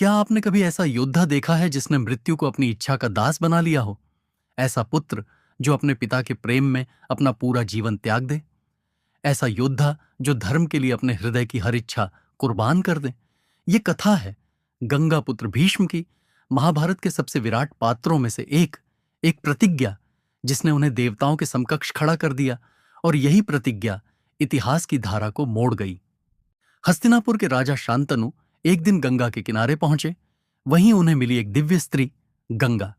क्या आपने कभी ऐसा योद्धा देखा है जिसने मृत्यु को अपनी इच्छा का दास बना लिया हो? ऐसा पुत्र जो अपने पिता के प्रेम में अपना पूरा जीवन त्याग दे? ऐसा योद्धा जो धर्म के लिए अपने हृदय की हर इच्छा कुर्बान कर दे? ये कथा है गंगा पुत्र भीष्म की, महाभारत के सबसे विराट पात्रों में से एक। एक प्रतिज्ञा जिसने उन्हें देवताओं के समकक्ष खड़ा कर दिया, और यही प्रतिज्ञा इतिहास की धारा को मोड़ गई। हस्तिनापुर के राजा शांतनु एक दिन गंगा के किनारे पहुंचे। वहीं उन्हें मिली एक दिव्य स्त्री, गंगा।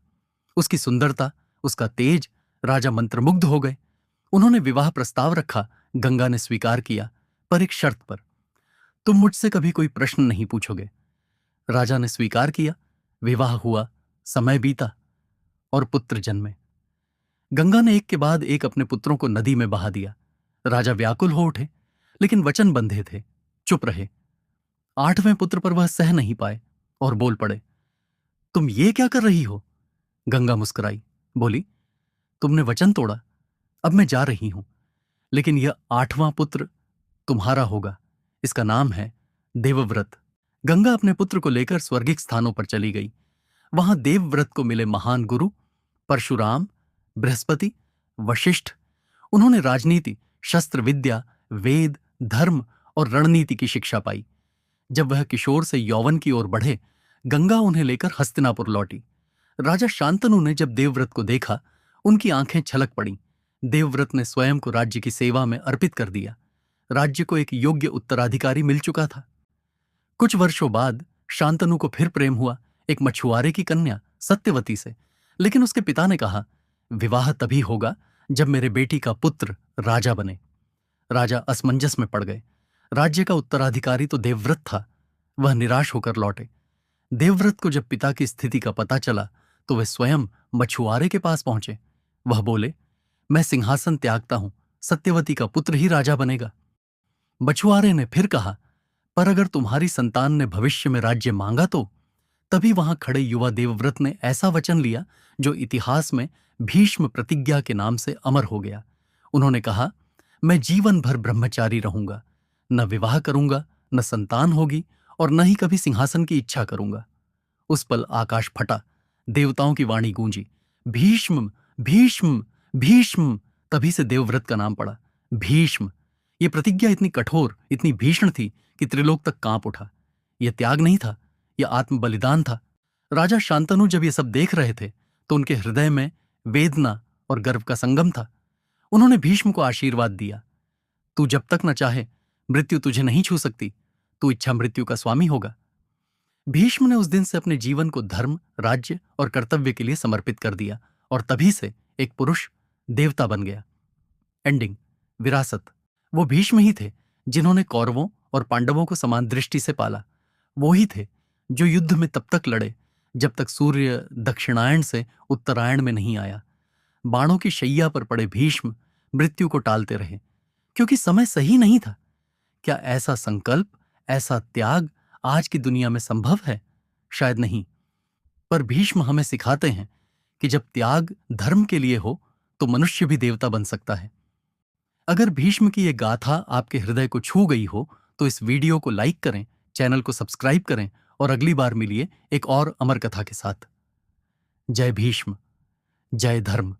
उसकी सुंदरता, उसका तेज, राजा मंत्रमुग्ध हो गए। उन्होंने विवाह प्रस्ताव रखा। गंगा ने स्वीकार किया, पर एक शर्त पर। तुम मुझसे कभी कोई प्रश्न नहीं पूछोगे। राजा ने स्वीकार किया। विवाह हुआ, समय बीता और पुत्र जन्मे। गंगा ने एक के बाद एक अपने पुत्रों को नदी में बहा दिया। राजा व्याकुल हो उठे, लेकिन वचन बंधे थे, चुप रहे। 8वें पुत्र पर वह सह नहीं पाए और बोल पड़े, तुम ये क्या कर रही हो? गंगा मुस्कुराई, बोली, तुमने वचन तोड़ा, अब मैं जा रही हूं, लेकिन यह 8वां पुत्र तुम्हारा होगा। इसका नाम है देवव्रत। गंगा अपने पुत्र को लेकर स्वर्गिक स्थानों पर चली गई। वहां देवव्रत को मिले महान गुरु परशुराम, बृहस्पति, वशिष्ठ। उन्होंने राजनीति, शस्त्र विद्या, वेद, धर्म और रणनीति की शिक्षा पाई। जब वह किशोर से यौवन की ओर बढ़े, गंगा उन्हें लेकर हस्तिनापुर लौटी। राजा शांतनु ने जब देवव्रत को देखा, उनकी आंखें छलक पड़ीं। देवव्रत ने स्वयं को राज्य की सेवा में अर्पित कर दिया। राज्य को एक योग्य उत्तराधिकारी मिल चुका था। कुछ वर्षों बाद शांतनु को फिर प्रेम हुआ, एक मछुआरे की कन्या सत्यवती से। लेकिन उसके पिता ने कहा, विवाह तभी होगा जब मेरे बेटी का पुत्र राजा बने। राजा असमंजस में पड़ गए। राज्य का उत्तराधिकारी तो देवव्रत था। वह निराश होकर लौटे। देवव्रत को जब पिता की स्थिति का पता चला तो वे स्वयं मछुआरे के पास पहुंचे। वह बोले, मैं सिंहासन त्यागता हूं, सत्यवती का पुत्र ही राजा बनेगा। मछुआरे ने फिर कहा, पर अगर तुम्हारी संतान ने भविष्य में राज्य मांगा तो? तभी वहां खड़े युवा देवव्रत ने ऐसा वचन लिया जो इतिहास में भीष्म प्रतिज्ञा के नाम से अमर हो गया। उन्होंने कहा, मैं जीवन भर ब्रह्मचारी रहूंगा, न विवाह करूंगा, न संतान होगी, और न ही कभी सिंहासन की इच्छा करूंगा। उस पल आकाश फटा, देवताओं की वाणी गूंजी, भीष्म भीष्म भीष्म। तभी से देवव्रत का नाम पड़ा भीष्म। यह प्रतिज्ञा इतनी कठोर, इतनी भीषण थी कि त्रिलोक तक कांप उठा। यह त्याग नहीं था, यह आत्म बलिदान था। राजा शांतनु जब ये सब देख रहे थे तो उनके हृदय में वेदना और गर्व का संगम था। उन्होंने भीष्म को आशीर्वाद दिया, तू जब तक न चाहे मृत्यु तुझे नहीं छू सकती, तू इच्छा मृत्यु का स्वामी होगा। भीष्म ने उस दिन से अपने जीवन को धर्म, राज्य और कर्तव्य के लिए समर्पित कर दिया, और तभी से एक पुरुष देवता बन गया। एंडिंग, विरासत। वो भीष्म ही थे जिन्होंने कौरवों और पांडवों को समान दृष्टि से पाला। वो ही थे जो युद्ध में तब तक लड़े जब तक सूर्य दक्षिणायन से उत्तरायण में नहीं आया। बाणों की शैया पर पड़े भीष्म मृत्यु को टालते रहे, क्योंकि समय सही नहीं था। क्या ऐसा संकल्प, ऐसा त्याग आज की दुनिया में संभव है? शायद नहीं। पर भीष्म हमें सिखाते हैं कि जब त्याग धर्म के लिए हो तो मनुष्य भी देवता बन सकता है। अगर भीष्म की यह गाथा आपके हृदय को छू गई हो तो इस वीडियो को लाइक करें, चैनल को सब्सक्राइब करें, और अगली बार मिलिए एक और अमर कथा के साथ। जय भीष्म, जय धर्म।